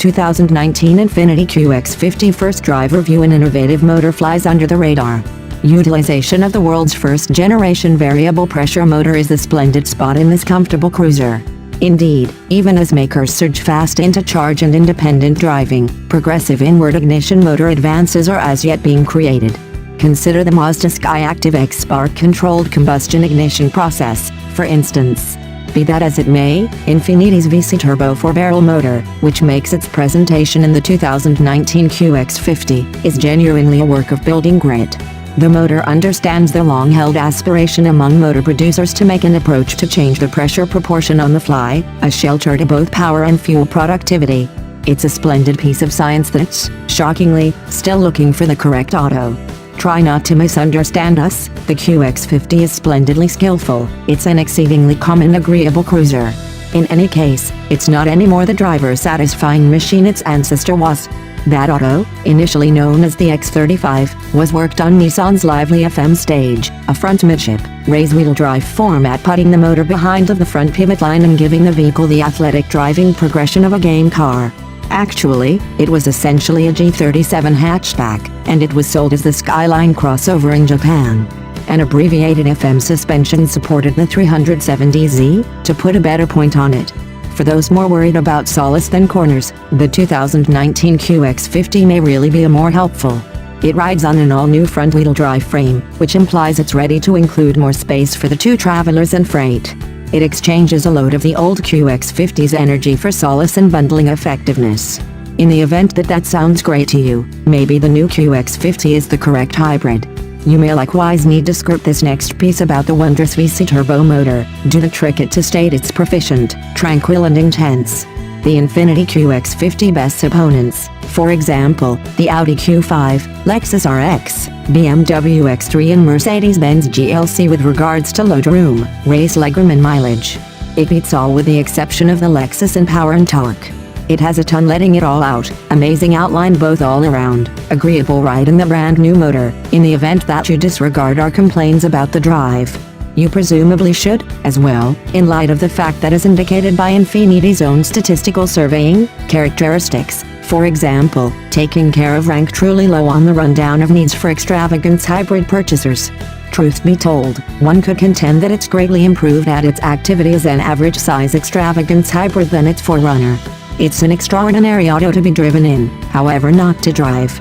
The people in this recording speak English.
2019 Infiniti QX50 First Drive review. An innovative motor flies under the radar. Utilization of the world's first-generation variable pressure motor is the splendid spot in this comfortable cruiser. Indeed, even as makers surge fast into charge and independent driving, progressive inward ignition motor advances are as yet being created. Consider the Mazda Skyactiv-X spark-controlled combustion ignition process, for instance. Be that as it may, Infiniti's VC Turbo 4-barrel motor, which makes its presentation in the 2019 QX50, is genuinely a work of building grit. The motor understands the long-held aspiration among motor producers to make an approach to change the pressure proportion on the fly, a shelter to both power and fuel productivity. It's a splendid piece of science that's, shockingly, still looking for the correct auto. Try not to misunderstand us, the QX50 is splendidly skillful, it's an exceedingly calm and agreeable cruiser. In any case, it's not anymore the driver-satisfying machine its ancestor was. That auto, initially known as the X35, was worked on Nissan's lively FM stage, a front midship, race-wheel drive format, putting the motor behind of the front pivot line and giving the vehicle the athletic driving progression of a game car. Actually, it was essentially a G37 hatchback, and it was sold as the Skyline crossover in Japan. An abbreviated FM suspension supported the 370Z, to put a better point on it. For those more worried about solace than corners, the 2019 QX50 may really be more helpful. It rides on an all-new front-wheel drive frame, which implies it's ready to include more space for the two travelers and freight. It exchanges a load of the old QX50's energy for solace and bundling effectiveness. In the event that sounds great to you, maybe the new QX50 is the correct hybrid. You may likewise need to skirt this next piece about the wondrous VC turbo motor, do the trick it to state it's proficient, tranquil and intense. The Infiniti QX50 bests opponents, for example, the Audi Q5, Lexus RX, BMW X3 and Mercedes-Benz GLC with regards to load room, race legroom and mileage. It beats all with the exception of the Lexus in power and torque. It has a ton letting it all out, amazing outline both all around, agreeable ride in the brand new motor. In the event that you disregard our complaints about the drive, you presumably should, as well, in light of the fact that as indicated by Infiniti's own statistical surveying characteristics, for example, taking care of rank truly low on the rundown of needs for extravagance hybrid purchasers. Truth be told, one could contend that it's greatly improved at its activity as an average-size extravagance hybrid than its forerunner. It's an extraordinary auto to be driven in, however not to drive.